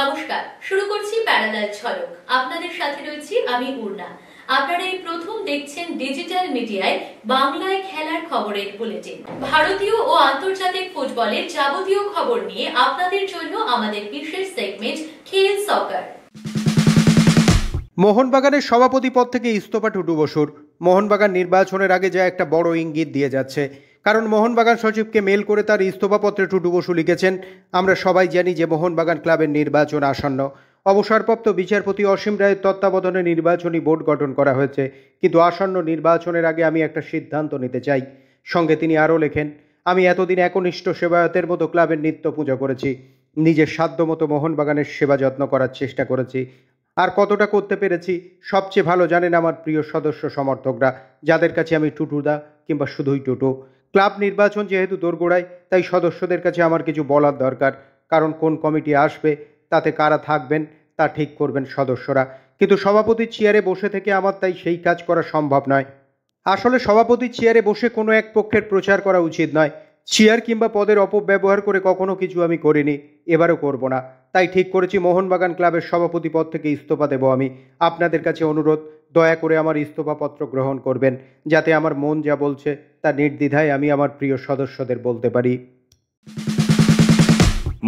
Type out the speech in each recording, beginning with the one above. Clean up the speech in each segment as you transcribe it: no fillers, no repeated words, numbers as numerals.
নমস্কার, শুরু করছি প্যারালাল ঝলক। আপনাদের সাথে রয়েছি আমি উর্না। আপনারা এই প্রথম দেখছেন ডিজিটাল মিডিয়ায় বাংলায় খেলার খবরের বুলেটিন। ভারতীয় ও আন্তর্জাতিক ফুটবলের যাবতীয় খবর নিয়ে আপনাদের জন্য আমাদের বিশেষ সেগমেন্ট খেল সকার। মোহনবাগানের সভাপতি পদ থেকে ইস্তফা টুটু বসুর। মোহনবাগান নির্বাচনের আগে যা একটা বড় ইঙ্গিত দিয়ে যাচ্ছে, কারণ মোহনবাগান সচিবকে মেল করে তার ইস্তফাপত্রে টুটু বসু লিখেছেন, আমরা সবাই জানি যে মোহনবাগান ক্লাবের নির্বাচন আসন্ন। অবসরপ্রাপ্ত বিচারপতি অসীম রায়ের তত্ত্বাবধানে নির্বাচনী বোর্ড গঠন করা হয়েছে, কিন্তু আসন্ন নির্বাচনের আগে আমি একটা সিদ্ধান্ত নিতে চাই। সঙ্গে তিনি আরও লেখেন, আমি এতদিন একনিষ্ঠ সেবায়তের মতো ক্লাবের নিত্য পূজা করেছি, নিজের সাধ্যমতো মোহনবাগানের সেবা যত্ন করার চেষ্টা করেছি। আর কতটা করতে পেরেছি সবচেয়ে ভালো জানেন আমার প্রিয় সদস্য সমর্থকরা, যাদের কাছে আমি টুটুদা কিংবা শুধুই টুটু। ক্লাব নির্বাচন যেহেতু দোরগোড়ায়, তাই সদস্যদের কাছে আমার কিছু বলার দরকার, কারণ কোন কমিটি আসবে তাতে কারা থাকবেন তা ঠিক করবেন সদস্যরা। কিন্তু সভাপতির চেয়ারে বসে থেকে আমার তাই সেই কাজ করা সম্ভব নয়। আসলে সভাপতির চেয়ারে বসে কোনো এক পক্ষের প্রচার করা উচিত নয়। চেয়ার কিংবা পদের অপব্যবহার করে কখনো কিছু আমি করিনি, এবারও করব না। তাই ঠিক করেছি মোহনবাগান ক্লাবের সভাপতি পদ থেকে ইস্তফা দেব আমি। আপনাদের কাছে অনুরোধ, দয়া করে আমার ইস্তফাপত্র গ্রহণ করবেন, যাতে আমার মন যা বলছে তা নির্দ্বিধায় আমি আমার প্রিয় সদস্যদের বলতে পারি।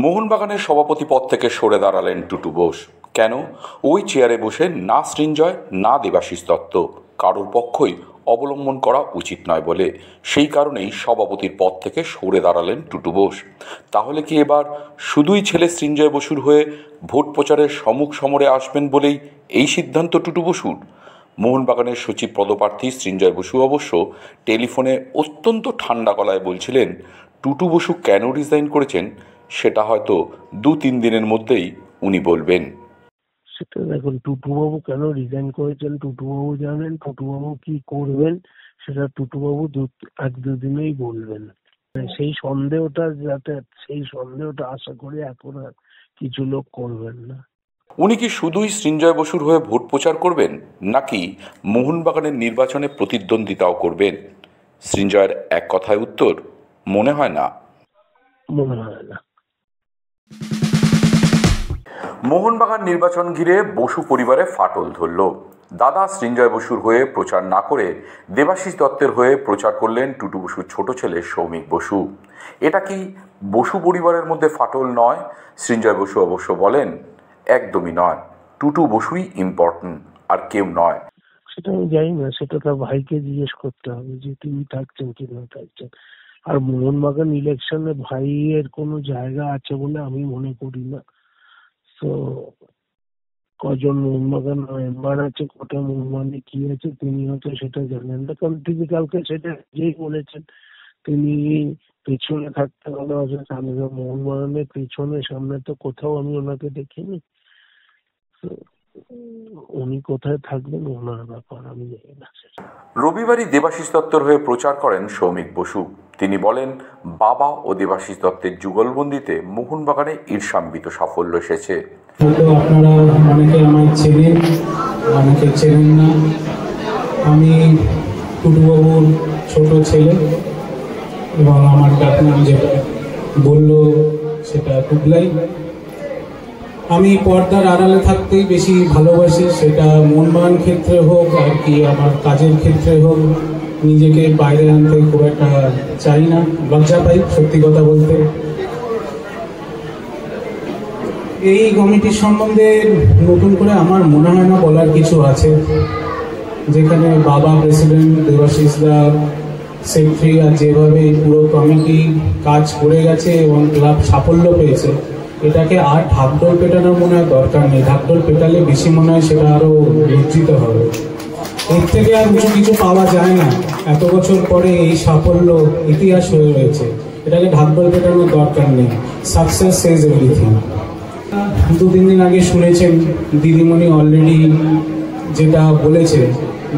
মোহনবাগানের সভাপতি পদ থেকে সরে দাঁড়ালেন টুটু বোস। কেন? ওই চেয়ারে বসে না সৃঞ্জয় না দেবাশিস দত্ত, কারোর পক্ষই অবলম্বন করা উচিত নয় বলে। সেই কারণেই সভাপতির পদ থেকে সরে দাঁড়ালেন টুটু বোস। তাহলে কি এবার শুধুই ছেলে সৃঞ্জয় বসুর হয়ে ভোট প্রচারের সম্মুখ সমরে আসবেন বলেই এই সিদ্ধান্ত টুটু বসুর? মোহনবাগানের সচিব পদপ্রার্থী সৃঞ্জয় বসু অবশ্য টেলিফোনে অত্যন্ত ঠান্ডা গলায় বলছিলেন, টুটু বসু কেন রিজাইন করেছেন সেটা হয়তো 2-3 দিনের মধ্যেই উনি বলবেন। সেটা দেখুন, টুটুবাবু কেন রিজাইন করেছেন টুটুবাবু জানেন, টুটুবাবু কি করবেন সেটা টুটুবাবু 1-2 দিনেই বলবেন। সেই সন্দেহটা আশা করি এখন আর কিছু লোক করবেন না। উনি কি শুধুই সৃঞ্জয় বসুর হয়ে ভোট প্রচার করবেন, নাকি মোহনবাগানের নির্বাচনে প্রতিদ্বন্দ্বিতাও করবেন? সৃঞ্জয়ের এক কথায় উত্তর, মনে হয় না। মোহনবাগান নির্বাচন ঘিরে বসু পরিবারে ফাটল ধরল। দাদা সৃঞ্জয় বসুর হয়ে প্রচার না করে দেবাশিস দত্তের হয়ে প্রচার করলেন টুটু বসুর ছোট ছেলে সৌমিক বসু। এটা কি বসু পরিবারের মধ্যে ফাটল নয়? সৃঞ্জয় বসু অবশ্য বলেন, একদমই নয়, টুটু বসুই ইম্পর্টেন্ট, আর কেউ নয়। সেটা আমি জানি না, সেটা তার ভাইকে জিজ্ঞেস করতে হবে যে তিনি থাকছেন কি না থাকছেন। আর মোহনবাগান ইলেকশনে ভাইয়ের কোনো জায়গা আছে বলে আমি মনে করি না। তো কজন মোহনবাগান মেম্বার আছে, কটা মোহনবাগানে কি আছে তিনি হয়তো সেটা জানেন না, কারণ তিনি কালকে সেটা যেই বলেছেন তিনি পেছনে থাকতে ভালোবাসেন। আমি মোহনবাগানের পেছনে সামনে তো কোথাও আমি ওনাকে দেখিনি। উনি কোথায় থাকবেন ওনার ব্যাপার, আমি জানি না। রবিবারই দেবাশিস দত্তর হয়ে প্রচার করেন সৌমিক বসু। তিনি বলেন, বাবা ও দেবাশিস দত্তের যুগলবন্দিতে মোহনবাগানে ঈর্ষান্বিত সাফল্য এসেছে। আপনারা অনেকে আমায় চেনেন, অনেকে চেনেন না। আমি টুটুবাবুর ছোট ছেলে এবং আমার ডাকনাম যেটা বললো সেটা টুকলাই। আমি পর্দার আড়ালে থাকতেই বেশি ভালোবাসি, সেটা মোহনবাগান ক্ষেত্রে হোক আর কি আমার কাজের ক্ষেত্রে হোক। নিজেকে বাইরে আনতে খুব একটা চাই না, লজ্জা পাই সত্যি কথা বলতে। এই কমিটির সম্বন্ধে নতুন করে আমার মনে হয় না বলার কিছু আছে। যেখানে বাবা প্রেসিডেন্ট, দেবাশিসদা সেক্রেটারি, আর যেভাবে এই পুরো কমিটি কাজ করে গেছে এবং ক্লাব সাফল্য পেয়েছে, এটাকে আর ঢাকঢোল পেটানোর মনে হয় দরকার নেই। ঢাকঢোল পেটালে বেশি মনে হয় সেটা আরো লজ্জিত হবে। এর থেকে আর কিছু পাওয়া যায় না। এত বছর পরে এই সাফল্য ইতিহাস হয়ে রয়েছে, এটাকে ঢাকঢোল পেটানোর দরকার নেই। সাকসেস সেজ এভরিথিং। 2-3 দিন আগে শুনেছেন দিদিমণি অলরেডি যেটা বলেছে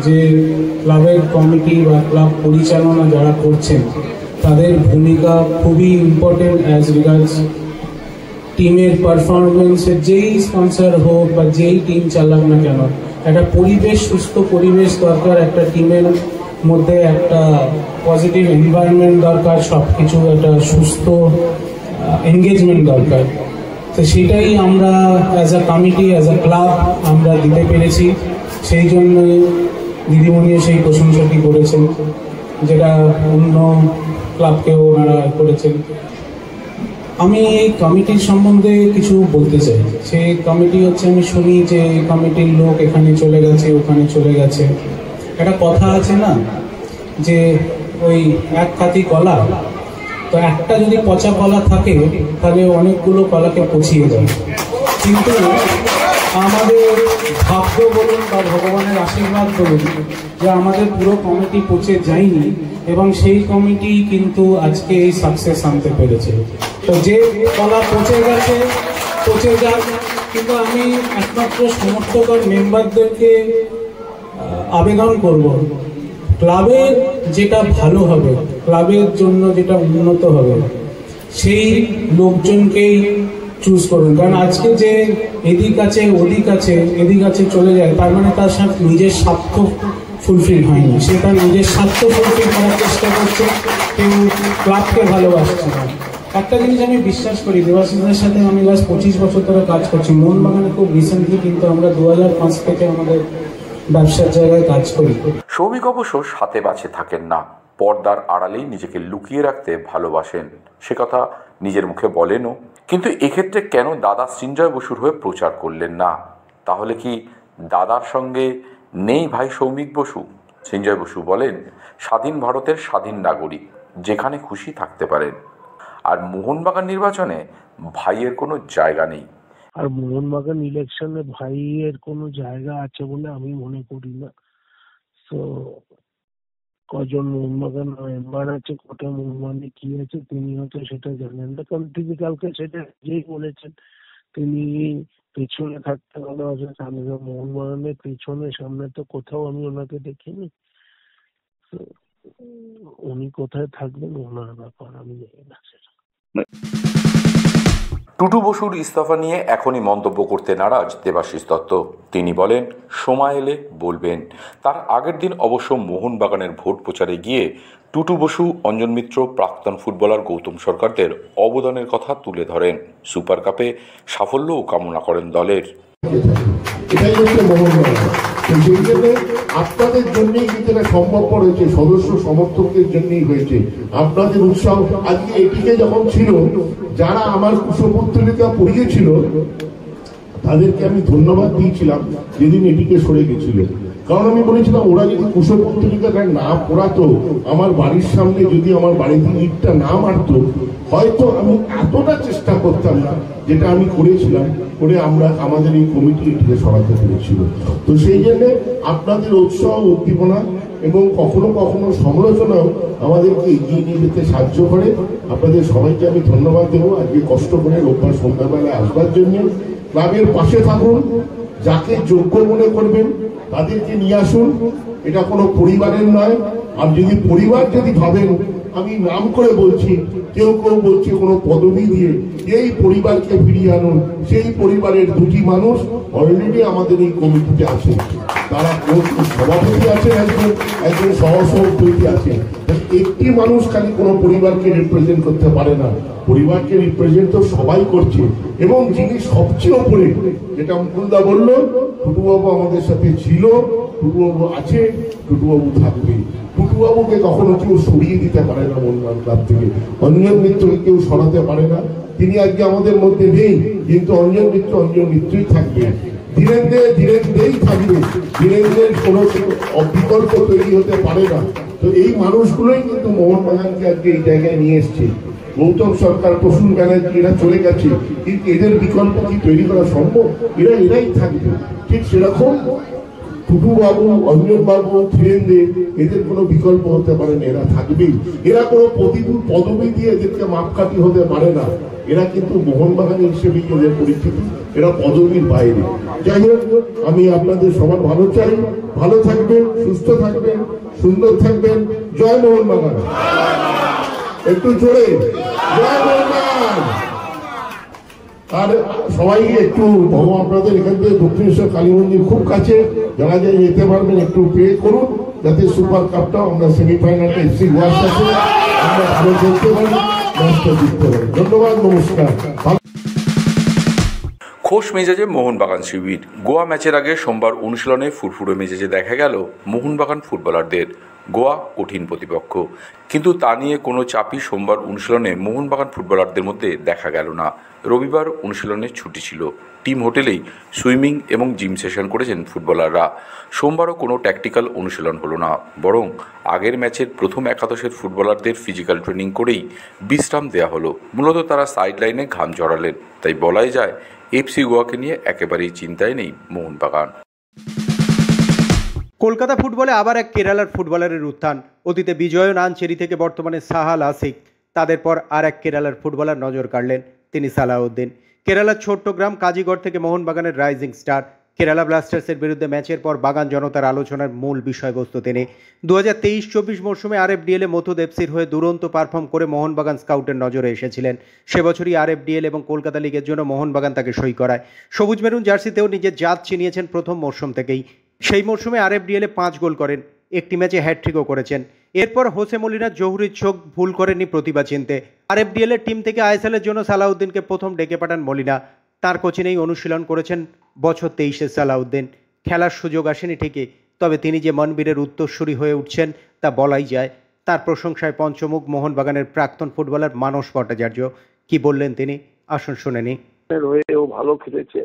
যে ক্লাবের কমিটি বা ক্লাব পরিচালনা যারা করছেন তাদের ভূমিকা খুবই ইম্পর্টেন্ট অ্যাজ রিগার্ডস টিমের পারফরমেন্সের। যেই স্পন্সর হোক বা যেই টিম চালাক না কেন, একটা পরিবেশ, সুস্থ পরিবেশ দরকার একটা টিমের মধ্যে, একটা পজিটিভ এনভায়রনমেন্ট দরকার, সব কিছু একটা সুস্থ এনগেজমেন্ট দরকার। তো সেটাই আমরা as a committee, as a club আমরা দিতে পেরেছি। সেই জন্য দিদিমণিও সেই প্রশংসাটি করেছেন, যেটা অন্য ক্লাবকেও ওনারা করেছেন। আমি এই কমিটির সম্বন্ধে কিছু বলতে চাই। সেই কমিটি হচ্ছে, আমি শুনি যে কমিটির লোক এখানে চলে গেছে, ওখানে চলে গেছে। একটা কথা আছে না, যে ওই এক কাতি কলা, তো একটা যদি পচা কলা থাকে তাহলে অনেকগুলো কলাকে পচিয়ে দেয়। কিন্তু আমাদের ভাগ্য বলুন বা ভগবানের আশীর্বাদ বলুন যে আমাদের পুরো কমিটি পচে যায়নি, এবং সেই কমিটি কিন্তু আজকে এই সাকসেস আনতে পেরেছে। তো যে কলা পচে গেছে পচে যাক, কিন্তু আমি একমাত্র সমর্থক আর মেম্বারদেরকে আবেদন করব, ক্লাবের যেটা ভালো হবে, ক্লাবের জন্য যেটা উন্নত হবে, সেই লোকজনকেই চুজ করুন। কারণ আজকে যে এদিক আছে ওদিক আছে, এদিক আছে চলে যায়, তার মানে তার সাথে নিজের স্বার্থ ফুলফিল হয়নি। সে তার নিজের স্বার্থ ফুলফিল করার চেষ্টা করছে, কেউ ক্লাবকে ভালোবাসছে না। একটা জিনিস আমি বিশ্বাস করি, দেবাশিসদের সাথে আমি লাস্ট 25 বছর ধরে কাজ করছি। মোহনবাগানে খুব রিসেন্টলি কিন্তু আমরা 2005 থেকে আমাদের ব্যবসার জায়গায় কাজ করি। সৌমিক অবশ্য সাথে বাছে থাকেন না, পর্দার আড়ালেই নিজেকে লুকিয়ে রাখতে ভালোবাসেন, সে কথা নিজের মুখে বলেনও। কিন্তু এক্ষেত্রে কেন দাদা সৃঞ্জয় বসুর হয়ে প্রচার করলেন না? তাহলে কি দাদার সঙ্গে নেই ভাই সৌমিক বসু? সৃঞ্জয় বসু বলেন, স্বাধীন ভারতের স্বাধীন নাগরিক, যেখানে খুশি থাকতে পারেন, আর মোহনবাগান নির্বাচনে ভাইয়ের কোনো জায়গা নেই। আর মোহনবাগান ইলেকশনে ভাইয়ের কোনো জায়গা আছে বলে আমি মনে করি না। তো কজন মোহনবাগান মেম্বার আছে, কটা মোহনবাগানে কি আছে তিনি হয়তো সেটা জানেন না, কারণ তিনি কালকে সেটা যেই বলেছেন তিনি পেছনে থাকতে ভালোবাসেন। আমি মোহনবাগানের পেছনে সামনে তো কোথাও আমি ওনাকে দেখিনি। উনি কোথায় থাকবেন ওনার ব্যাপার, আমি জানি না সেটা। টুটু বসুর ইস্তফা নিয়ে এখনই মন্তব্য করতে নারাজ দেবাশিস দত্ত। তিনি বলেন, সময় এলে বলবেন। তার আগের দিন অবশ্য মোহনবাগানের ভোট প্রচারে গিয়ে টুটু বসু, অঞ্জন মিত্র, প্রাক্তন ফুটবলার গৌতম সরকারদের অবদানের কথা তুলে ধরেন। সুপার কাপে সাফল্যও কামনা করেন দলের। এটাই হচ্ছে মোহনবাগান। সেই জন্য আপনাদের জন্যই কিন্তু এটা সম্ভবপর হয়েছে, সদস্য সমর্থকদের জন্যই হয়েছে। আপনাদের উৎসাহ আজকে এটিকে যখন ছিল, যারা আমার কুশপুত্তলিকা পড়িয়েছিল তাদেরকে আমি ধন্যবাদ দিয়েছিলাম যেদিন এটিকে সরে গেছিল। কারণ আমি বলেছিলাম, ওরা যদি কুশপুত্তলিকাটা না পড়াতো, আমার বাড়ির সামনে যদি আমার বাড়িতে ইটটা না মারতো, হয়তো আমি এতটা চেষ্টা করতাম না যেটা আমি করেছিলাম, করে আমরা আমাদের এই কমিটি এটিকে সরাতে পেরেছিল। তো সেই জন্য আপনাদের উৎসাহ, উদ্দীপনা এবং কখনো কখনো সমালোচনাও আমাদেরকে এগিয়ে নিয়ে যেতে সাহায্য করে। আপনাদের সবাইকে আমি ধন্যবাদ দেবো আজকে কষ্ট করে রোববার সন্ধ্যাবেলায় আসবার জন্য। ক্লাবের পাশে থাকুন, যাকে যোগ্য মনে করবেন তাদেরকে নিয়ে আসুন। এটা কোনো পরিবারের নয়। আর যদি পরিবার যদি ভাবেন, আমি নাম করে বলছি, কেউ কেউ বলছে কোনো পদবি দিয়ে, এই পরিবারকে ফিরিয়ে আনুন। সেই পরিবারের দুটি মানুষ অলরেডি আমাদের এই কমিটিতে আছে। তারা সভাপতি আছেন, একজন সহসভাপতি আছেন। একটি মানুষ খালি কোনো পরিবারকে রিপ্রেজেন্ট করতে পারে না, পরিবারকে রিপ্রেজেন্ট তো সবাই করছে। এবং যিনি সবচেয়ে ওপরে, যেটা মুকুলদা বলল, টুটুবাবু আমাদের সাথে ছিল, টুটুবাবু আছে, টুটুবাবু থাকবে। টুটুবাবুকে কখনো কেউ সরিয়ে দিতে পারে না মোহনবাগান ক্লাব থেকে। অঞ্জন মিত্রকে কেউ সরাতে পারে না। তিনি আজকে আমাদের মধ্যে নেই, কিন্তু অঞ্জন মিত্রই থাকবে। ধীরেন্দ্রেই থাকবে। ধীরেন্দ্রের কোনো বিকল্প তৈরি হতে পারে না। তো এই মানুষগুলোই কিন্তু মোহনবাগানকে আজকে এই জায়গায় নিয়ে এসছে। গৌতম সরকার, প্রসূন ব্যানার্জি, এরা চলে গেছে, কিন্তু এদের বিকল্প কি তৈরি করা সম্ভব? এরাই থাকবে। ঠিক সেরকম টুটুবাবু, অঞ্জনবাবু, ধীরেন্দ্র, এদের কোনো বিকল্প হতে পারে না, এরা থাকবেই। এরা কোনো পদবি দিয়ে এদেরকে মাপকাঠি হতে পারে না। এরা কিন্তু মোহনবাগান হিসেবে এদের পরিচিতি, এরা পদবীর বাইরে। যাই হোক, আমি আপনাদের সবার ভালো চাই। ভালো থাকবেন, সুস্থ থাকবেন, সুন্দর থাকবেন। জয় মোহনবাগান। একটু জোরে জয় মোহনবাগান। আর সবাই একটু আপনাদের এখান থেকে দক্ষিণেশ্বর কালী মন্দির খুব কাছে, যারা যাই যেতে পারবেন একটু পে করুন, যাতে সুপার কাপটাও আমরা সেমিফাইনালটা এফসি গোয়ার সাথে আমরা ভালো খেলতে পারি, ম্যাচটা জিততে পারি। ধন্যবাদ, নমস্কার। খোশ মেজাজে মোহনবাগান শিবির। গোয়া ম্যাচের আগে সোমবার অনুশীলনে ফুরফুরে মেজাজে দেখা গেল মোহনবাগান ফুটবলারদের। গোয়া কঠিন প্রতিপক্ষ, কিন্তু তা নিয়ে কোনো চাপই সোমবার অনুশীলনে মোহনবাগান ফুটবলারদের মধ্যে দেখা গেল না। রবিবার অনুশীলনের ছুটি ছিল। টিম হোটেলেই সুইমিং এবং জিম সেশন করেছেন ফুটবলাররা। সোমবারও কোনো ট্যাকটিক্যাল অনুশীলন হলো না, বরং আগের ম্যাচের প্রথম একাদশের ফুটবলারদের ফিজিক্যাল ট্রেনিং করেই বিশ্রাম দেওয়া হলো। মূলত তারা সাইড লাইনে ঘাম ঝরালেন। তাই বলাই যায় এফসি গোয়াকে নিয়ে একেবারেই চিন্তায় নেই মোহনবাগান। কলকাতা ফুটবলে আবার এক কেরালার ফুটবলারের উত্থান। অতীতে বিজয়ন আনচেরি থেকে বর্তমানে সাহাল আসিক। তাদের পর আর এক কেরালার ফুটবলার নজর কাড়লেন, তিনি সালাউদ্দিন। কেরালার ছোট্ট গ্রাম কাজিগড় থেকে মোহনবাগানের রাইজিং স্টার। কেরালা ব্লাস্টার্সের বিরুদ্ধে ম্যাচের পর বাগান জনতার আলোচনার মূল বিষয়বস্তু তিনি। 2023-24 মরশুমে আরএফডিএলে মথুদ এফসির হয়ে দুরন্ত পারফর্ম করে মোহনবাগান স্কাউটের নজরে এসেছিলেন। সে বছরই আরএফডিএল এবং কলকাতা লিগের জন্য মোহনবাগান তাকে সই করায়। সবুজ মেরুন জার্সিতেও নিজের জাত চিনিয়েছেন প্রথম মরশুম থেকেই। সেই মরশুমে আরএফডিএলে 5 গোল করেন, একটি ম্যাচে হ্যাটট্রিকও করেছেন। এরপর হোসে মলিনা জহুরির চোখ ভুল করেননি প্রতিভা চিনতে। আরএফডিএল এর টিম থেকে আইএসএলের জন্য সালাউদ্দিনকে প্রথম ডেকে পাঠান মলিনা। তার কোচিনেই অনুশীলন করেছেন বছর 23-এ সালাউদ্দিন। খেলার সুযোগ আসেনি ঠিকই, তবে তিনি যে মনবীরের উত্তরসূরি হয়ে উঠছেন তা বলাই যায়। তার প্রশংসায় পঞ্চমুখ মোহনবাগানের প্রাক্তন ফুটবলার মানস ভট্টাচার্য। কি বললেন তিনি, আসুন শুনে নি। ও ভালো খেলেছে।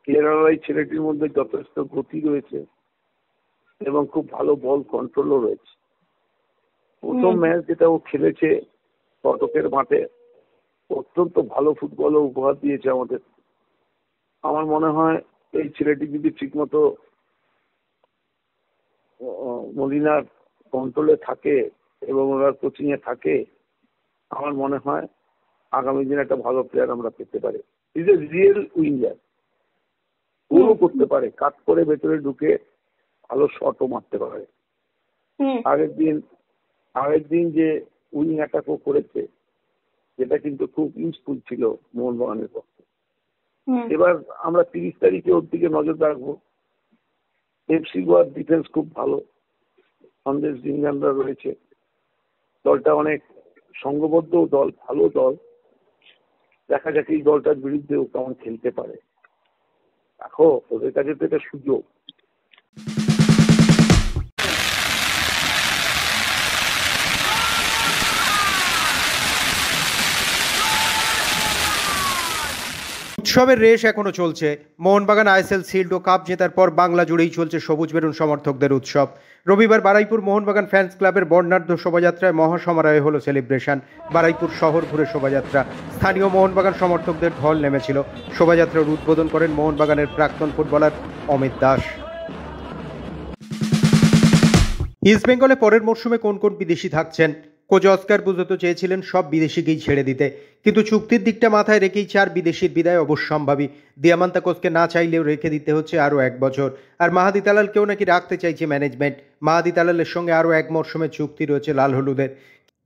কেরালার ছেলেটির মধ্যে যথেষ্ট গতি রয়েছে এবং খুব ভালো বল কন্ট্রোলও রয়েছে। প্রথম ম্যাচ যেটা ও খেলেছে কটকের মাঠে, অত্যন্ত ভালো ফুটবল উপহার দিয়েছে আমাদের। আমার মনে হয় এই ছেলেটি যদি ঠিকমতো মলিনার কন্ট্রোলে থাকে এবং ওনার কোচিং এ থাকে, আমার মনে হয় আগামী দিনে একটা ভালো প্লেয়ার আমরা পেতে পারি। ইজ এ রিয়েল উইঙ্গার, গোলও করতে পারে, কাট করে ভেতরে ঢুকে ভালো শটও মারতে পারে। আগের দিন যে উইং অ্যাটাকও করেছে, যেটা কিন্তু খুব ইউজফুল ছিল মোহনবাগানের পক্ষে। এবার আমরা 30 তারিখে ওর দিকে নজর রাখবো। এফসি গোয়ার ডিফেন্স খুব ভালো, সন্দেশ জিঙ্গানরা রয়েছে। দলটা অনেক সংঘবদ্ধ দল, ভালো দল। দেখা যাক এই দলটার বিরুদ্ধেও কেমন খেলতে পারে। দেখো, ওদের কাছে তো এটা সুযোগ। উৎসবের রেশ এখনো চলছে। মোহনবাগান আইএসএল শিল্ড ও কাপ জেতার পর বাংলা জুড়েই চলছে সবুজ মেরুন সমর্থকদের উৎসব। রবিবার বারুইপুর মোহনবাগান ফ্যান্স ক্লাবের বর্ণাঢ্য শোভাযাত্রায় মহাসমারোহে হলো সেলিব্রেশন। বারুইপুর শহর ঘুরে শোভাযাত্রা। স্থানীয় মোহনবাগান সমর্থকদের ঢল নেমেছিল। শোভাযাত্রার উদ্বোধন করেন মোহনবাগানের প্রাক্তন ফুটবলার অমিত দাস। ইস্টবেঙ্গলে পরের মরশুমে কোন কোন বিদেশি থাকছেন? কোচ অস্কার বুজোতো চেয়েছিলেন সব বিদেশিকেই ছেড়ে দিতে, কিন্তু চুক্তির দিকটা মাথায় রেখেই 4 বিদেশির বিদায় অবশ্যম্ভাবী। দিয়ামান্তাকোসকে না চাইলেও রেখে দিতে হচ্ছে আরও 1 বছর। আর মাহাদি তালালকেও নাকি রাখতে চাইছে ম্যানেজমেন্ট। মাহাদি তালালের সঙ্গে আরও 1 মরশুমের চুক্তি রয়েছে লাল হলুদের।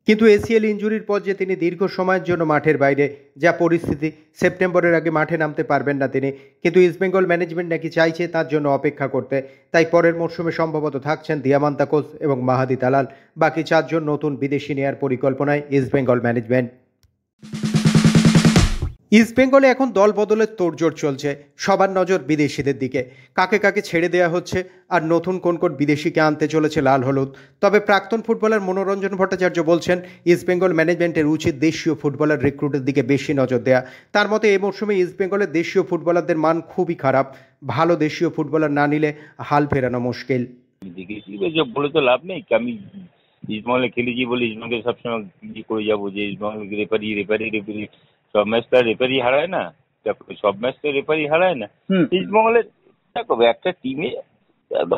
কিন্তু এসিএল ইনজুরির পর যে তিনি দীর্ঘ সময়ের জন্য মাঠের বাইরে, যা পরিস্থিতি সেপ্টেম্বরের আগে মাঠে নামতে পারবেন না তিনি। কিন্তু ইস্টবেঙ্গল ম্যানেজমেন্ট নাকি চাইছে তার জন্য অপেক্ষা করতে। তাই পরের মরশুমে সম্ভবত থাকছেন দিয়ামান্তাকোস এবং মাহাদি তালাল। বাকি 4 জন নতুন বিদেশি নেয়ার পরিকল্পনায় ইস্টবেঙ্গল ম্যানেজমেন্ট। ইস্টবেঙ্গলে এখন দল বদলের তোড়জোড় চলছে। সবার নজর বিদেশিদের দিকে। কাকে কাকে ছেড়ে দেওয়া হচ্ছে আর নতুন কোন কোন বিদেশিকে আনতে চলেছে লাল হলুদ। তবে প্রাক্তন ফুটবলার মনোরঞ্জন ভট্টাচার্য বলছেন ইস্টবেঙ্গল ম্যানেজমেন্টের উচিত দেশীয় ফুটবলার রিক্রুটের দিকে বেশি নজর দেয়া। তার মতে এই মরশুমে ইস্টবেঙ্গলের দেশীয় ফুটবলারদের মান খুবই খারাপ। ভালো দেশীয় ফুটবলার না নিলে হাল ফেরানো মুশকিল। বলে তো লাভ নেই। আমি ইস্টবেঙ্গলে খেলেছি বলে ইস্টবেঙ্গল সবসময় কি করে যাবো যে ইস্টবেঙ্গল রেফারি সব ম্যাচ তো রেফারি হারায় না, সব ম্যাচ তো রেফারি হারায় না। ইস্টবেঙ্গলের দেখো একটা টিমে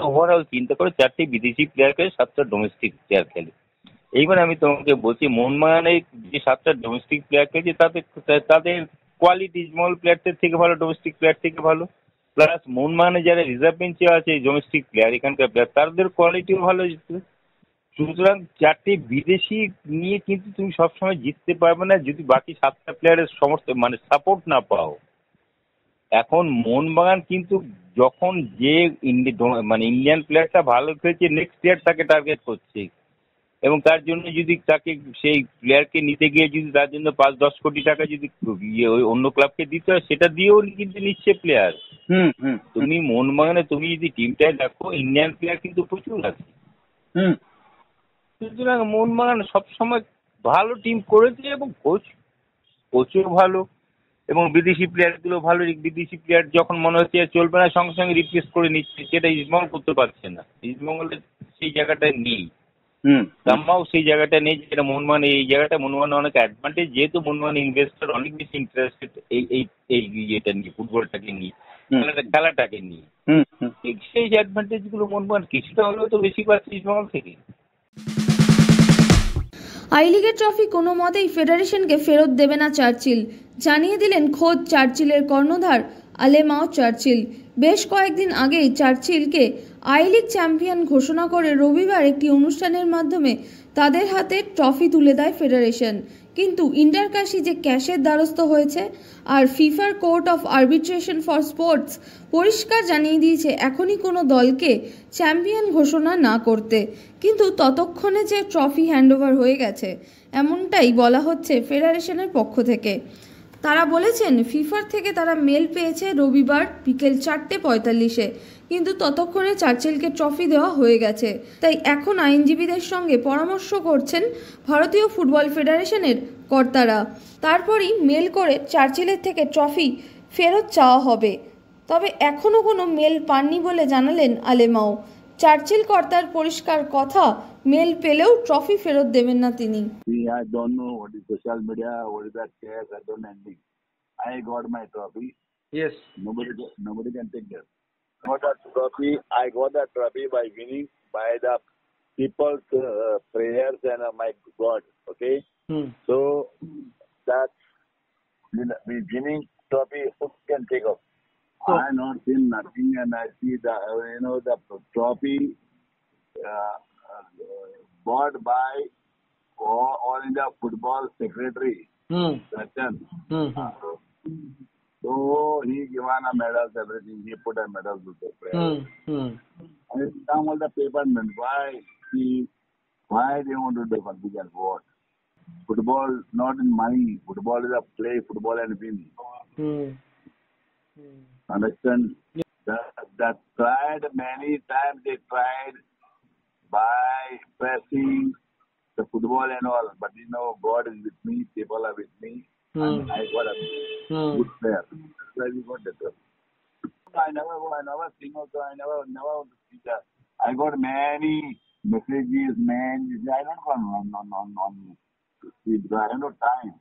ওভারঅল চিন্তা করে 4টে বিদেশি প্লেয়ার খেলে 7টা ডোমেস্টিক প্লেয়ার খেলে। এইবার আমি তোমাকে বলছি মোহনবাগানে যে 7টা ডোমেস্টিক প্লেয়ার খেলেছে তাদের কোয়ালিটি ইস্টবেঙ্গল প্লেয়ারদের থেকে ভালো, ডোমেস্টিক প্লেয়ার থেকে ভালো। প্লাস মোহনবাগানে যারা রিজার্ভ বেঞ্চে আছে ডোমেস্টিক প্লেয়ার, এখানকার প্লেয়ার তাদের কোয়ালিটিও ভালো। সুতরাং 4টে বিদেশি নিয়ে কিন্তু তুমি সবসময় জিততে পারবে না যদি বাকি 7টা প্লেয়ারের সমস্ত সাপোর্ট না পাও। এখন মোহনবাগান কিন্তু যখন যে ইন্ডিয়ান প্লেয়ারটা ভালো খেলছে নেক্সট ইয়ার তাকে টার্গেট করছে। এবং তার জন্য যদি তাকে সেই প্লেয়ারকে নিতে গিয়ে যদি তার জন্য 5-10 কোটি টাকা যদি ওই অন্য ক্লাবকে দিতে হয়, সেটা দিয়েও কিন্তু নিচ্ছে প্লেয়ার। তুমি মোহনবাগানে তুমি যদি টিমটায় দেখো, ইন্ডিয়ান প্লেয়ার কিন্তু প্রচুর আছে। সুতরাং মোহনবাগান সবসময় ভালো টিম করেছে এবং কোচও ভালো এবং বিদেশি প্লেয়ারগুলো ভালো। বিদেশি প্লেয়ার যখন মনে হচ্ছে চলবে না, সঙ্গে সঙ্গে রিপ্লেস করে নিচ্ছে, সেটা ইস্টবেঙ্গল করতে পারছে না। ইস্টবেঙ্গলের সেই জায়গাটা নেই, সামহাও সেই জায়গাটা নেই যেটা মোহনবাগান। এই জায়গাটা মোহনবাগান অনেক অ্যাডভান্টেজ, যেহেতু মোহনবাগান ইনভেস্টর অনেক বেশি ইন্টারেস্টেড এই ইয়েটা নিয়ে, ফুটবলটাকে নিয়ে, খেলাটাকে নিয়ে। ঠিক সেই অ্যাডভান্টেজ গুলো মোহনবাগান কিছুটা হলেও তো বেশি পাচ্ছে ইস্টবেঙ্গল থেকে। আই লিগের ট্রফি কোনো মতেই ফেডারেশনকে ফেরত দেবে না চার্চিল, জানিয়ে দিলেন খোদ চার্চিলের কর্ণধার আলেমাও চার্চিল। বেশ কয়েকদিন আগেই চার্চিলকে আই লিগ চ্যাম্পিয়ন ঘোষণা করে রবিবার একটি অনুষ্ঠানের মাধ্যমে তাদের হাতে ট্রফি তুলে দেয় ফেডারেশন। কিন্তু ইন্টারকাশি যে ক্যাশের দ্বারস্থ হয়েছে, আর ফিফার court of arbitration for sports পরিষ্কার জানিয়ে দিয়েছে এখনই কোনো দলকে চ্যাম্পিয়ন ঘোষণা না করতে। কিন্তু ততক্ষণে যে ট্রফি হ্যান্ডওভার হয়ে গেছে এমনটাই বলা হচ্ছে ফেডারেশনের পক্ষ থেকে। তারা বলেছেন ফিফার থেকে তারা মেল পেয়েছে রবিবার বিকেল 4:45-এ, কিন্তু ততক্ষণে চার্চিলকে ট্রফি দেওয়া হয়ে গেছে। তাই এখন আইনজীবীদের সঙ্গে পরামর্শ করছেন ভারতীয় ফুটবল ফেডারেশনের কর্তারা। তারপরই মেল করে চার্চিলের থেকে ট্রফি ফেরত চাওয়া হবে। তবে এখনও কোনো মেল পাননি বলে জানালেন আলেমাও। চার্চিল কর্তার পরিষ্কার কথা, মেল পেলেও ট্রফি ফেরত দেবেন না তিনি। I don't know what is social media, what is that case, I don't know anything. I got my trophy. Yes. Nobody can take that. I got that trophy by winning by the people's prayers and my God. Okay. So that winning trophy, who can take off? I not seen nothing, and I see the the trophy bought by All India Football Secretary. So he given a medals, everything. He put a medals with the player. And it's come all the paper men. Why they want to do something and what? Football not in money. Football is a play. Football and win. Understand? That tried many times. They tried by pressing the football and all, but God is with me, people are with me, and I got a good player. That's why we got the trophy. I never sing also, I never want to speak that. I got many messages, I don't want to speak because I have no time.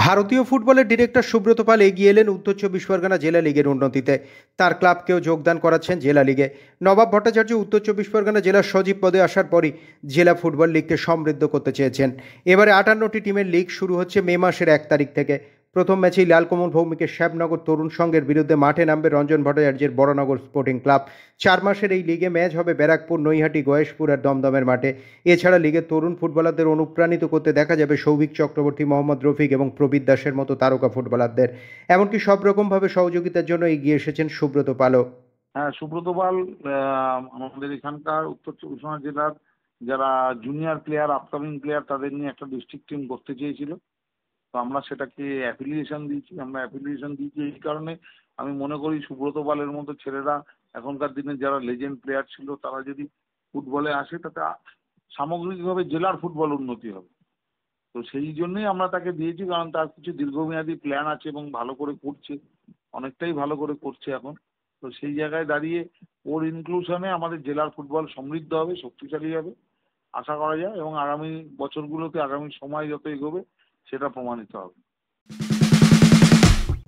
ভারতীয় ফুটবলের director Subrata পাল এগিয়ে এলেন উত্তর চব্বিশ পরগনা জেলা লিগের উন্নতিতে। তার ক্লাবকেও যোগদান করাচ্ছেন জেলা লিগে। নবাব ভট্টাচার্য উত্তর চব্বিশ পরগনা জেলার সচিব পদে আসার পরই জেলা ফুটবল লিগকে সমৃদ্ধ করতে চেয়েছেন। এবারে 58টি টিমের লিগ শুরু হচ্ছে মে মাসের 1 তারিখ থেকে। প্রথম ম্যাচেই লালকমল ভৌমিকের শ্যামনগর তরুণ সংঘের বিরুদ্ধে মাঠে নামবে রঞ্জন ভট্টাচার্যের বড়নগর স্পোর্টিং ক্লাব। 4 মাসের এই লিগে ম্যাচ হবে ব্যারাকপুর, নৈহাটি, গয়েশপুর আর দমদমের মাঠে। এছাড়া লিগের তরুণ ফুটবলারদের অনুপ্রাণিত করতে দেখা যাবে সৌভিক চক্রবর্তী, মোহাম্মদ রফিক এবং প্রবীর দাসের মতো তারকা ফুটবলারদের। এমনকি সব রকমভাবে সহযোগিতার জন্য এগিয়ে এসেছেন সুব্রত পালও। হ্যাঁ, সুব্রত পাল আমাদের এখানকার উত্তর চব্বিশ পরগনা জেলার যারা জুনিয়র প্লেয়ার, আপকামিং প্লেয়ার, তাদের নিয়ে একটা ডিস্ট্রিক্ট টিম করতে চেয়েছিল। তো আমরা সেটাকে অ্যাফিলিয়েশন দিয়েছি। এই কারণে আমি মনে করি সুব্রত পালের মতো ছেলেরা এখনকার দিনে যারা লেজেন্ড প্লেয়ার ছিল তারা যদি ফুটবলে আসে তাতে সামগ্রিকভাবে জেলার ফুটবল উন্নতি হবে। তো সেই জন্যই আমরা তাকে দিয়েছি, কারণ তার কিছু দীর্ঘমেয়াদী প্ল্যান আছে এবং ভালো করে করছে, অনেকটাই ভালো করে করছে এখন। তো সেই জায়গায় দাঁড়িয়ে ওর ইনক্লুশনে আমাদের জেলার ফুটবল সমৃদ্ধ হবে, শক্তিশালী হবে আশা করা যায়, এবং আগামী বছরগুলোতে, আগামী সময় যত এগোবে সেটা প্রমাণিত হবে।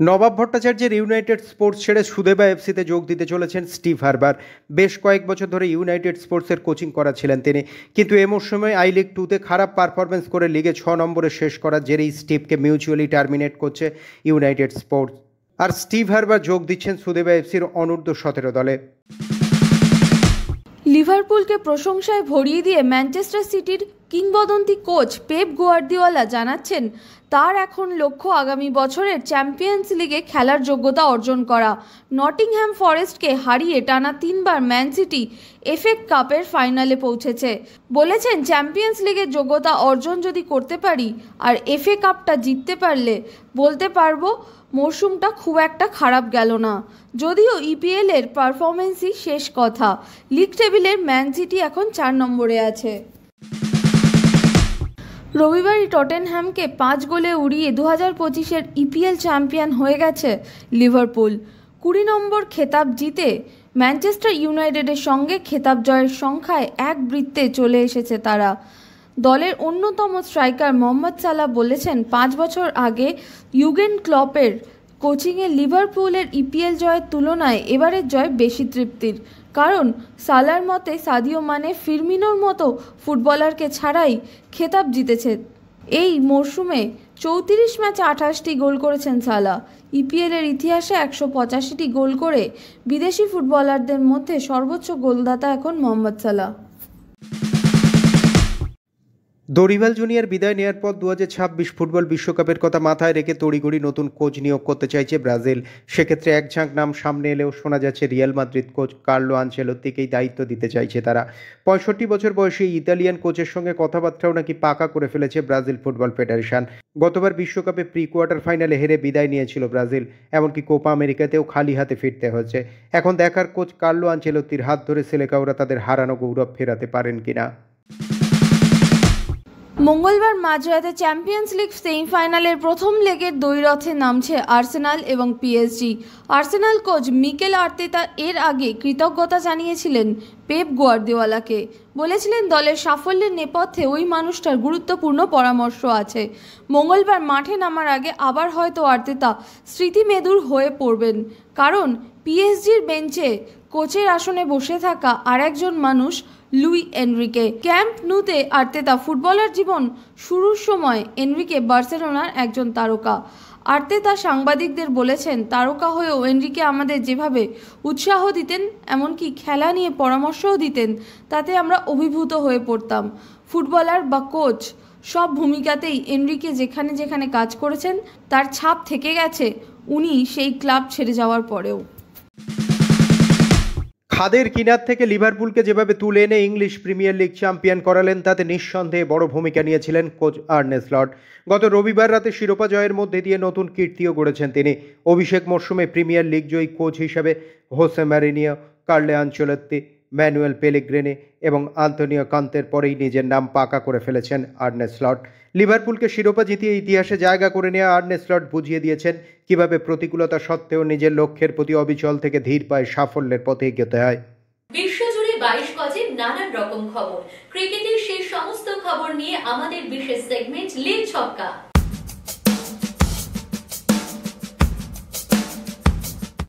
নবাব ভট্টাচার্যের ইউনাইটেড স্পোর্টস ছেড়ে সুদেবা এফসিতে যোগ দিতে চলেছেন স্টিভ হারবার। বেশ কয়েক বছর ধরে ইউনাইটেড স্পোর্টসের কোচিং করাচ্ছিলেন তিনি, কিন্তু এ মৌসুমে আই লিগ 2-তে খারাপ পারফরমেন্স করে লিগে 6 নম্বরে শেষ করার জেরেই স্টিভকে মিউচুয়ালি টার্মিনেট করছে ইউনাইটেড স্পোর্টস। আর স্টিভ হারবার যোগ দিচ্ছেন সুদেবা এফসির অনূর্ধ্ব 17 দলে। লিভারপুলকে প্রশংসায় ভরিয়ে দিয়ে ম্যানচেস্টার সিটির কিংবদন্তি কোচ পেপ গুয়ার্দিওলা জানাচ্ছেন তার এখন লক্ষ্য আগামী বছরের চ্যাম্পিয়ন্স লিগে খেলার যোগ্যতা অর্জন করা। নটিংহ্যাম ফরেস্টকে হারিয়ে টানা 3বার ম্যান সিটি এফএ কাপের ফাইনালে পৌঁছেছে। বলেছেন চ্যাম্পিয়ন্স লিগের যোগ্যতা অর্জন যদি করতে পারি আর এফএ কাপটা জিততে পারলে বলতে পারবো মরশুমটা খুব একটা খারাপ গেল না। যদিও ইপিএল এর পারফরমেন্সই শেষ কথা। লিগ টেবিলের ম্যান সিটি এখন 4 নম্বরে আছে। রবিবারই টটেনহ্যামকে 5 গোলে উড়িয়ে 2025-এর ইপিএল চ্যাম্পিয়ন হয়ে গেছে লিভারপুল। 20 নম্বর খেতাব জিতে ম্যানচেস্টার ইউনাইটেডের সঙ্গে খেতাব জয়ের সংখ্যায় এক বৃত্তে চলে এসেছে তারা। দলের অন্যতম স্ট্রাইকার মোহাম্মদ সালাহ বলেছেন 5 বছর আগে ইউগেন ক্লপের কোচিংয়ে লিভারপুলের ইপিএল জয়ের তুলনায় এবারের জয় বেশি তৃপ্তির। কারণ সালার মতে সাদিও মানে ফিরমিনোর মতো ফুটবলারকে ছাড়াই খেতাব জিতেছে। এই মরশুমে 34 ম্যাচে 28টি গোল করেছেন সালাহ। ইপিএলের ইতিহাসে 185টি গোল করে বিদেশি ফুটবলারদের মধ্যে সর্বোচ্চ গোলদাতা এখন মোহাম্মদ সালাহ। দরিভাল জুনিয়র বিদায় নেওয়ার পর 2026 ফুটবল বিশ্বকাপের কথা মাথায় রেখে তড়িঘড়ি নতুন কোচ নিয়োগ করতে চাইছে ব্রাজিল। সেক্ষেত্রে এক ঝাঁক নাম সামনে এলেও শোনা যাচ্ছে রিয়াল মাদ্রিদ কোচ কার্লো আনচেলোত্তিকেই দায়িত্ব দিতে চাইছে তারা। 65 বছর বয়সী ইতালিয়ান কোচের সঙ্গে কথাবার্তাও নাকি পাকা করে ফেলেছে ব্রাজিল ফুটবল ফেডারেশন। গতবার বিশ্বকাপে প্রি কোয়ার্টার ফাইনালে হেরে বিদায় নিয়েছিল ব্রাজিল, এমনকি কোপা আমেরিকাতেও খালি হাতে ফিরতে হচ্ছে। এখন দেখার কোচ কার্লো আনচেলোত্তির হাত ধরে সেলেকাওরা তাদের হারানো গৌরব ফেরাতে পারেন কিনা। মঙ্গলবার মাঝরাতে চ্যাম্পিয়ন্স লিগ সেমিফাইনালের প্রথম লেগের দ্বৈরথে নামছে আর্সেনাল এবং PSG. Arsenal coach Mikel Arteta এর আগে কৃতজ্ঞতা জানিয়েছিলেন পেপ গুয়ার্দিওলাকে। বলেছিলেন দলের সাফল্যের নেপথ্যে ওই মানুষটার গুরুত্বপূর্ণ পরামর্শ আছে। মঙ্গলবার মাঠে নামার আগে আবার হয়তো আর্তেতা স্মৃতিমেদুর হয়ে পড়বেন, কারণ পিএসজির বেঞ্চে কোচের আসনে বসে থাকা আর একজন মানুষ লুই এনরিকে। ক্যাম্প নুতে আর্তেতা ফুটবলার জীবন শুরুর সময় এনরিকে বার্সেলোনার একজন তারকা। আর্তেতা সাংবাদিকদের বলেছেন, তারকা হয়েও এনরিকে আমাদের যেভাবে উৎসাহ দিতেন, এমনকি খেলা নিয়ে পরামর্শও দিতেন, তাতে আমরা অভিভূত হয়ে পড়তাম। ফুটবলার বা কোচ সব ভূমিকাতেই এনরিকে যেখানে যেখানে কাজ করেছেন তার ছাপ থেকে গেছে, উনি সেই ক্লাব ছেড়ে যাওয়ার পরেও। খাদের কিনার থেকে লিভারপুলকে যেভাবে তুলে এনে ইংলিশ প্রিমিয়ার লিগ চ্যাম্পিয়ন করালেন তাতে নিঃসন্দেহে বড় ভূমিকা নিয়েছিলেন কোচ আর্নে স্লট। গত রবিবার রাতে শিরোপা জয়ের মধ্যে দিয়ে নতুন কীর্তিও গড়েছেন তিনি। অভিষেক মরশুমে প্রিমিয়ার লিগ জয়ী কোচ হিসেবে Jose Mourinho, Carlo Ancelotti, Manuel Pellegrini এবং আন্তোনিও কন্তের পরেই নিজের নাম পাকা করে ফেলেছেন আর্নে স্লট। লিভারপুলকে শিরোপা জিতিয়ে ইতিহাসে জায়গা করে নেওয়া আর্নে স্লট বুঝিয়ে দিয়েছেন কিভাবে প্রতিকূলতা সত্ত্বেও নিজের লক্ষ্যের প্রতি অবিচল থেকে ধীর পায়ে সাফল্যের পথে এগোতে হয়। বিশ্বজুড়ে 22 গজে নানান রকম খবর, ক্রিকেটের সেই সমস্ত খবর নিয়ে আমাদের বিশেষ সেগমেন্ট লিগ ছক্কা।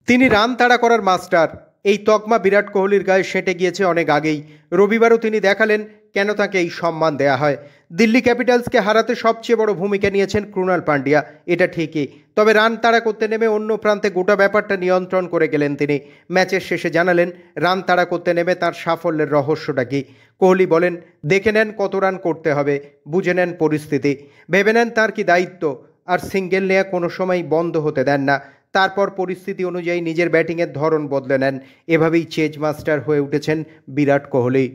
তিনি রান তাড়া করার মাস্টার, এই তকমা বিরাট কোহলির গায়ে সেঁটে গিয়েছে অনেক আগেই। রবিবারও তিনি দেখালেন কেন তাকে এই সম্মান দেয়া হয়। দিল্লি ক্যাপিটালসকে হারাতে সবচেয়ে বড় ভূমিকা নিয়েছেন ক্রুনাল পান্ডিয়া, এটা ঠিকই, তবে রান তাড়া করতে নেমে অন্য প্রান্তে গোটা ব্যাপারটা নিয়ন্ত্রণ করে গেলেন তিনি। ম্যাচের শেষে জানালেন রান তাড়া করতে নেমে তার সাফল্যের রহস্যটা কী। কোহলি বলেন, দেখে নেন কত রান করতে হবে, বুঝে নেন পরিস্থিতি, ভেবে নেন তার কি দায়িত্ব, আর সিঙ্গেল নেওয়া কোনো সময় বন্ধ হতে দেন না। তারপর পরিস্থিতি অনুযায়ী নিজের ব্যাটিংয়ের ধরন বদলে নেন। এভাবেই চেজ মাস্টার হয়ে উঠেছেন বিরাট কোহলি।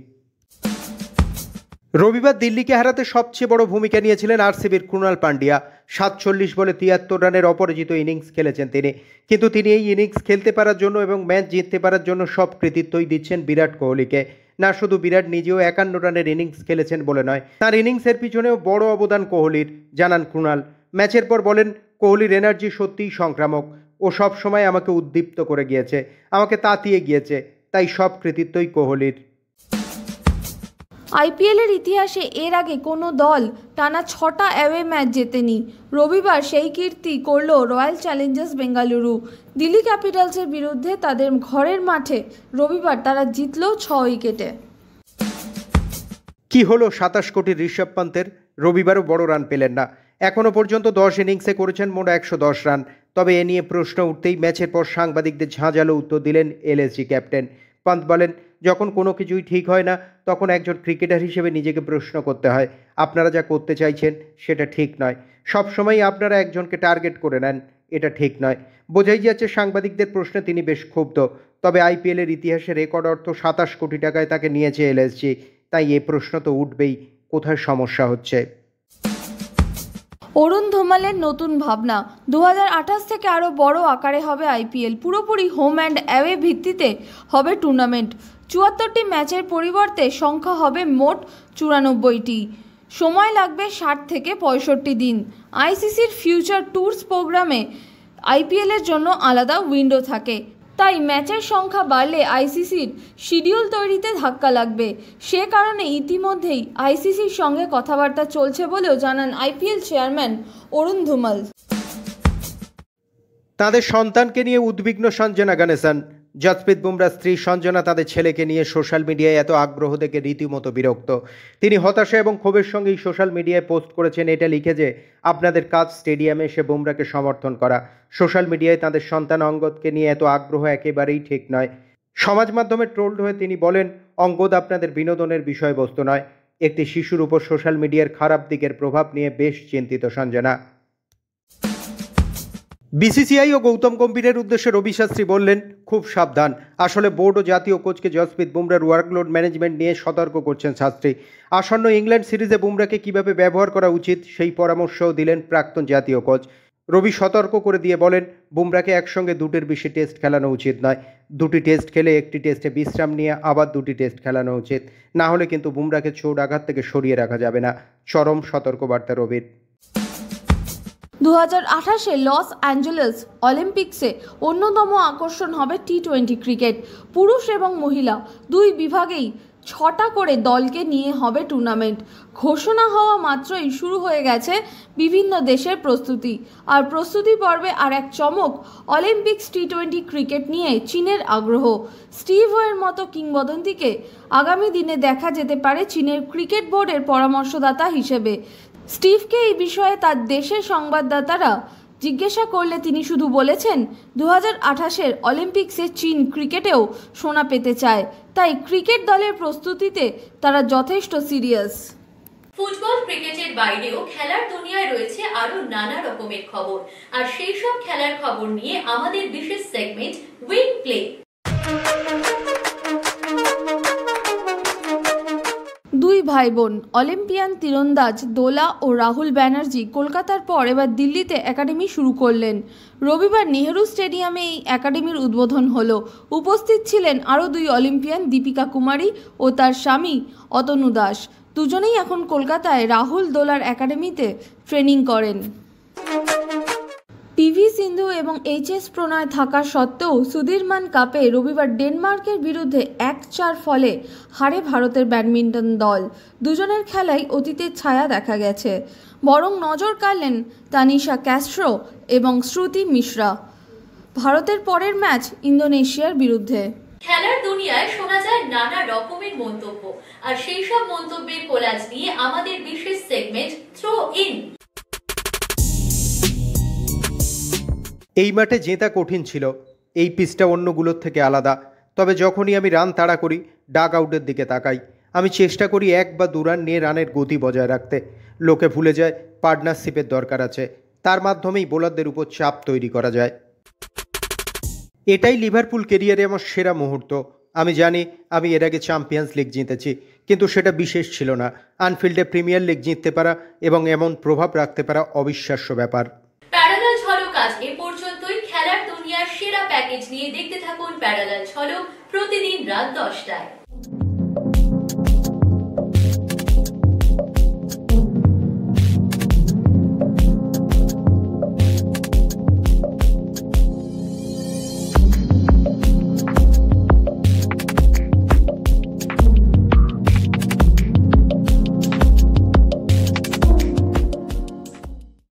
রবিবার দিল্লিকে হারাতে সবচেয়ে বড় ভূমিকা নিয়েছিলেন আরসিবির ক্রুনাল পান্ডিয়া। 47 বলে 73 রানের অপরাজিত ইনিংস খেলেছেন তিনি। কিন্তু তিনি এই ইনিংস খেলতে পারার জন্য এবং ম্যাচ জিততে পারার জন্য সব কৃতিত্বই দিচ্ছেন বিরাট কোহলিকে। না শুধু বিরাট নিজেও 51 রানের ইনিংস খেলেছেন বলে নয়, তার ইনিংসের পিছনেও বড় অবদান কোহলির, জানান ক্রুনাল। ম্যাচের পর বলেন, কোহলির এনার্জি সত্যিই সংক্রামক, ও সব সময় আমাকে উদ্দীপ্ত করে গিয়েছে, আমাকে তাতিয়ে গিয়েছে, তাই সব কৃতিত্বই কোহলির। আইপিএলের ইতিহাসে এর আগে কোনো দল টানা 6টা অ্যাওয়ে ম্যাচ জেতেনি। রবিবার সেই কীর্তি করল রয়্যাল চ্যালেঞ্জার্স বেঙ্গালুরু। দিল্লি ক্যাপিটালসের বিরুদ্ধে তাদের ঘরের মাঠে রবিবার তারা জিতল 6 উইকেটে। কি হলো 27 কোটির ঋষভ পান্তের? রবিবারও বড় রান পেলেন না। এখনও পর্যন্ত 10 ইনিংসে করেছেন মোট 110 রান। তবে এ নিয়ে প্রশ্ন উঠতেই ম্যাচের পর সাংবাদিকদের ঝাঁঝালো উত্তর দিলেন এলএসজি ক্যাপ্টেন। পান্ত বলেন, যখন কোনো কিছুই ঠিক হয় না তখন একজন ক্রিকেটার হিসেবে নিজেকে প্রশ্ন করতে হয়, আপনারা যা করতে চাইছেন সেটা ঠিক নয়। সবসময় আপনারা একজনকে টার্গেট করে নেন, এটা ঠিক নয়। বোঝাই যাচ্ছে সাংবাদিকদের প্রশ্নে তিনি বেশ ক্ষুব্ধ। তবে আইপিএলের ইতিহাসে রেকর্ড অর্থ 27 কোটি টাকায় তাকে নিয়েছে এলএসজি, তাই এই প্রশ্ন তো উঠবেই, কোথায় সমস্যা হচ্ছে। অরুণ ধুমালের নতুন ভাবনা, 2028 থেকে আরও বড় আকারে হবে আইপিএল। পুরোপুরি হোম অ্যান্ড অ্যাওয়ে ভিত্তিতে হবে টুর্নামেন্ট। 74টি ম্যাচের পরিবর্তে সংখ্যা হবে মোট 94টি। সময় লাগবে 60 থেকে 65 দিন। আইসিসির ফিউচার ট্যুরস প্রোগ্রামে আইপিএলের জন্য আলাদা উইন্ডো থাকে, তাই ম্যাচের সংখ্যা বাড়লে আইসিসির শিডিউল তৈরিতে ধাক্কা লাগবে। সে কারণে ইতিমধ্যেই আইসিসির সঙ্গে কথাবার্তা চলছে বলেও জানান আইপিএল চেয়ারম্যান অরুণ ধুমাল। তাদের সন্তানকে নিয়ে উদ্বিগ্ন সঞ্জনা গানেসান। জসপ্রীত বুমরার স্ত্রী সঞ্জনা তাদের ছেলেকে নিয়ে সোশ্যাল মিডিয়ায় এত আগ্রহ দেখে রীতিমতো বিরক্ত। তিনি হতাশা এবং ক্ষোভের সঙ্গেই সোশ্যাল মিডিয়ায় পোস্ট করেছেন, এটা লিখে যে আপনাদের কাজ স্টেডিয়ামে এসে বুমরাকে সমর্থন করা। সোশ্যাল মিডিয়ায় তাদের সন্তান অঙ্গদকে নিয়ে এত আগ্রহ একেবারেই ঠিক নয়। সমাজ মাধ্যমে ট্রোলড হয়ে তিনি বলেন, অঙ্গদ আপনাদের বিনোদনের বিষয়বস্তু নয়। একটি শিশুর উপর সোশ্যাল মিডিয়ার খারাপ দিকের প্রভাব নিয়ে বেশ চিন্তিত সঞ্জনা। বিসিসিআই ও গৌতম গম্ভীরের উদ্দেশ্যে রবি শাস্ত্রী বললেন, খুব সাবধান। আসলে বোর্ড ও জাতীয় কোচকে জসপ্রীত বুমরার ওয়ার্কলোড ম্যানেজমেন্ট নিয়ে সতর্ক করছেন শাস্ত্রী। আসন্ন ইংল্যান্ড সিরিজে বুমরাকে কিভাবে ব্যবহার করা উচিত সেই পরামর্শও দিলেন প্রাক্তন জাতীয় কোচ। রবি সতর্ক করে দিয়ে বলেন, বুমরাকে একসঙ্গে 2টির বেশি টেস্ট খেলানো উচিত নয়। 2টি টেস্ট খেলে একটি টেস্টে বিশ্রাম নিয়ে আবার 2টি টেস্ট খেলানো উচিত, না হলে কিন্তু বুমরাকে চোট আঘাত থেকে সরিয়ে রাখা যাবে না। চরম সতর্কবার্তা রবির। 2028 লস অ্যাঞ্জেলেস অলিম্পিক্সে অন্যতম আকর্ষণ হবে টি20 ক্রিকেট। পুরুষ এবং মহিলা দুই বিভাগেই 6টা করে দলকে নিয়ে হবে টুর্নামেন্ট। ঘোষণা হওয়া মাত্রই শুরু হয়ে গেছে বিভিন্ন দেশের প্রস্তুতি। আর প্রস্তুতি পর্বে আর এক চমক, অলিম্পিক্স টি20 ক্রিকেট নিয়ে চীনের আগ্রহ। স্টিভ ওয়ের মতো কিংবদন্তিকে আগামী দিনে দেখা যেতে পারে চীনের ক্রিকেট বোর্ডের পরামর্শদাতা হিসেবে। স্টিভকে এই বিষয়ে তার দেশের সংবাদদাতারা জিজ্ঞাসা করলে তিনি শুধু বলেছেন, 2028 অলিম্পিক্সে চীন ক্রিকেটেও সোনা পেতে চায়, তাই ক্রিকেট দলের প্রস্তুতিতে তারা যথেষ্ট সিরিয়াস। ফুটবল ক্রিকেটের বাইরেও খেলার দুনিয়ায় রয়েছে আরো নানা রকমের খবর, আর সেই সব খেলার খবর নিয়ে আমাদের বিশেষ সেগমেন্ট উইং প্লে। দুই ভাই বোন অলিম্পিয়ান তীরন্দাজ দোলা ও রাহুল ব্যানার্জি কলকাতার পর এবার দিল্লিতে একাডেমি শুরু করলেন। রবিবার নেহেরু স্টেডিয়ামে এই একাডেমির উদ্বোধন হলো। উপস্থিত ছিলেন আরও দুই অলিম্পিয়ান, দীপিকা কুমারী ও তার স্বামী অতনু দাস। দুজনেই এখন কলকাতায় রাহুল দোলার একাডেমিতে ট্রেনিং করেন। পিভি সিন্ধু এবং এইচএস প্রণয় থাকা সত্ত্বেও সুধীরমান কাপে রবিবার ডেনমার্কের বিরুদ্ধে 1-4 ফলে হারে ভারতের ব্যাডমিন্টন দল। দুজনের খেলাই অতীতের ছায়া দেখা গেছে, বরং নজর কাড়লেন তানিশা ক্যাস্ট্রো এবং শ্রুতি মিশ্রা। ভারতের পরের ম্যাচ ইন্দোনেশিয়ার বিরুদ্ধে। খেলার দুনিয়ায় শোনা যায় নানা রকমের মন্তব্য, আর সেই সব মন্তব্যের কোলাজ নিয়ে আমাদের বিশেষ সেগমেন্ট থ্রো ইন। এই মাঠে জেতা কঠিন ছিল, এই পিচটা অন্যগুলোর থেকে আলাদা। তবে যখনই আমি রান তাড়া করি, ডাগ আউটের দিকে তাকাই। আমি চেষ্টা করি 1 বা 2 রান নিয়ে রানের গতি বজায় রাখতে। লোকে ভুলে যায় পার্টনারশিপের দরকার আছে, তার মাধ্যমেই বোলারদের উপর চাপ তৈরি করা যায়। এটাই লিভারপুল কেরিয়ারে আমার সেরা মুহূর্ত। আমি জানি আমি এর আগে চ্যাম্পিয়ন্স লিগ জিতেছি, কিন্তু সেটা বিশেষ ছিল না। আনফিল্ডে প্রিমিয়ার লিগ জিততে পারা এবং এমন প্রভাব রাখতে পারা অবিশ্বাস্য ব্যাপার। প্যারালাল ঝলক আজ এ পর্যন্তই। খেলার দুনিয়ার সেরা প্যাকেজ নিয়ে দেখতে থাকুন প্যারালাল ঝলক প্রতিদিন রাত 10টায়।